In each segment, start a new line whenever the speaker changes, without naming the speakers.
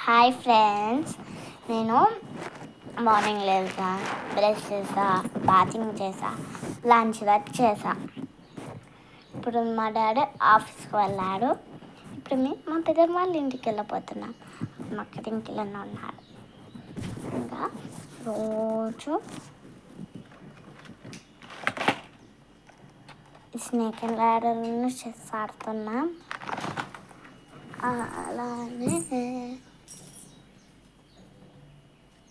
Hi friends, నేను morning లేసా, brush చేసా, bathing చేసా, లంచ్ వర్క్ చేసా. ఇప్పుడు మా డాడీ ఆఫీస్కి వెళ్ళాడు. ఇప్పుడు మేము మా పెద్దమ్మ వాళ్ళ ఇంటికి వెళ్ళిపోతున్నాం. మా అక్క ఇంటిలోనే ఉన్నాడు. ఇంకా రోజు స్నేక్ అండ్ ల్యాడర్ను చెస్ ఆడుతున్నాం. అలానే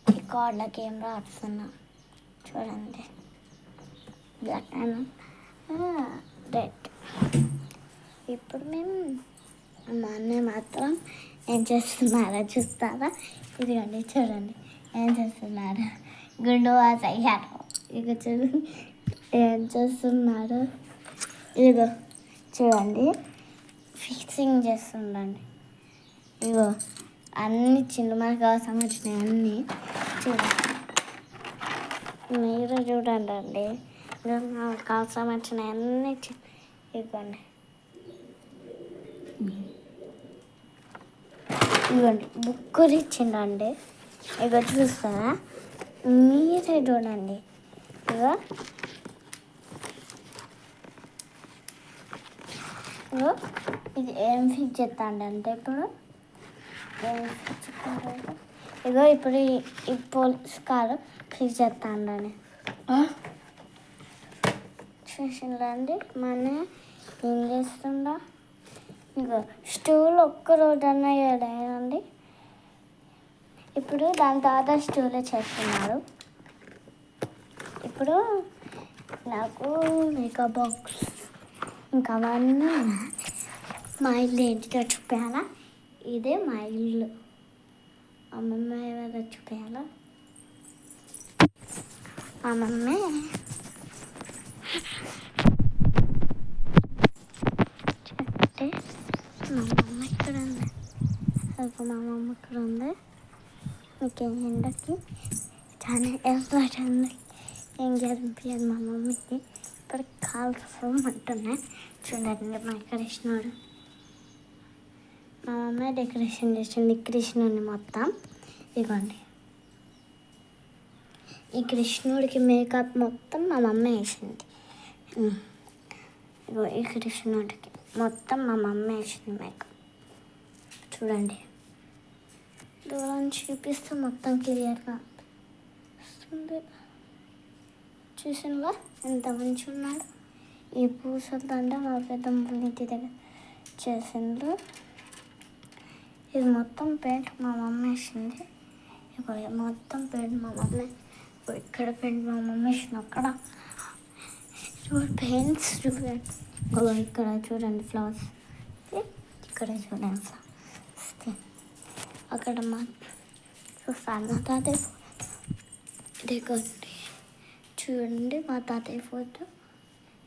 ఈ కార్డుల గేమ్ ఆడుతున్నా. చూడండి, బ్లాక్ అండ్ రెడ్. ఇప్పుడు మేము మా అన్నయ్య మాత్రం ఏం చేస్తున్నారో చూస్తారా? ఇదిగోండి, చూడండి ఏం చేస్తున్నారు. గుండు వాస్ అయ్యారు. ఇక చూడండి ఏం చేస్తున్నారు. ఇదిగో చూడండి, ఫిక్సింగ్ చేస్తుండండి. ఇగో అన్నీ చిన్న మనకు అవసరం వచ్చినాయి అన్నీ చూడండి. మీరు చూడండి అండి, నాకు అవసరం వచ్చినాయి అన్నీ ఇవ్వండి. ఇవ్వండి బుక్కులు ఇచ్చిండండి. ఇక చూస్తారా? మీరే చూడండి. ఇగో ఇగో ఇది ఏం ఫిక్స్ చేస్తాడంటే ఇప్పుడు ఇగో ఇప్పుడు ఈ పోలీస్ కారు ఫిక్స్ చేస్తాడని చూసిందండి. మన ఏం చేస్తుందా? ఇగో స్టూల్ ఒక్కరోజు అన్నయ్యాడండి. ఇప్పుడు దాని తర్వాత స్టూలే చేస్తున్నాడు. ఇప్పుడు నాకు మేకప్ బాక్స్ ఇంకా అవన్నీ మా ఇల్లు ఏంటిదో చూపించాలా. ఇదే మా ఇల్లు. అమ్మమ్మ ఏమైనా చూపించాలా? మా మమ్మీ చెప్తే మా మమ్మ ఇక్కడ ఉంది. అది మా మమ్మ ఇక్కడ ఉంది. ఇంకేం ఎండకి చాలా ఎర్రటి ఉంది. ఏం జరిపించాలి మా మమ్మీకి. ఇప్పుడు కాల్సం అంటున్నాయి. చూడండి మా కృష్ణుడు. మా మమ్మీ డెకరేషన్ చేసింది కృష్ణుడిని మొత్తం. ఇవ్వండి, ఈ కృష్ణుడికి మేకప్ మొత్తం మా మమ్మీ వేసింది. ఇగో ఈ కృష్ణుడికి మొత్తం మా మమ్మీ వేసింది మేకప్. చూడండి, దూరం చూపిస్తే మొత్తం క్లియర్గా వస్తుంది. చూసినవా ఎంత మంచిగా ఉన్నాడు. ఈ పూసలంటే మా పెద్దమ్మ ఇంటి దగ్గర చేసిండ్రు. ఇది మొత్తం పెయింట్ మా మమ్మీ వేసింది. ఇక మొత్తం పెయింట్ మా మమ్మీ. ఇక్కడ పెయింట్ మా మమ్మీ వేసింది. అక్కడ పెయింట్స్ చూడండి. ఇక్కడ చూడండి ఫ్లవర్స్. ఇక్కడ చూడండి ఫ్లవర్స్. అక్కడ మా చూస్తాను మా తాతయ్య ఇదిగోండి. చూడండి మా తాతయ్య ఫోటో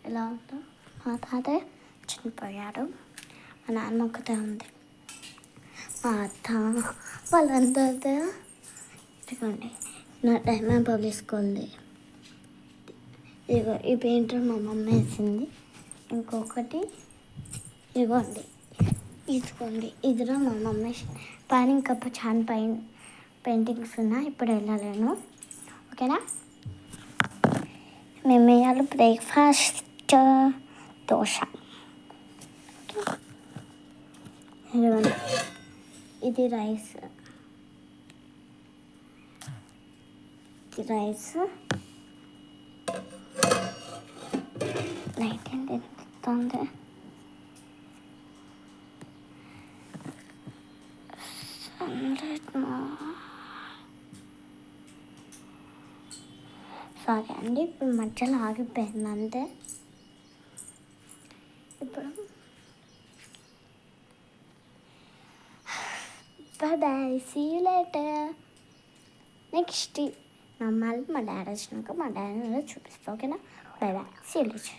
ఎలా ఉందో. మా తాతయ్య చనిపోయాడు. మా నాన్న ఒకటే ఉంది. మా అత్త వాళ్ళందరితో ఇదిగోండి నా డైమండ్ పబ్లిక్ స్కూల్ది. ఇదిగో ఈ పెయింటర్ మా మమ్మీ వేసింది. ఇంకొకటి ఇదిగోండి, ఇదిగోండి ఇదిలో మా మమ్మీ పైన ఇంకా చాలా పెయింటింగ్స్ ఉన్నాయి. ఇప్పుడు వెళ్ళలేను, ఓకేనా? మేము వేయాలి బ్రేక్ఫాస్ట్ దోశ. ఇదిగోండి, ఇది రైస్. లైట్ ఏంటి ఎత్తుంది. సారీ అండి, ఇప్పుడు మధ్యలో ఆగిపోయింది అంతే. ఇప్పుడు bye, see you later. Next మళ్ళీ మా డాడీ వచ్చినాక మా డాడీ చూపిస్తాను, ఓకేనా? Bye bye, see you later.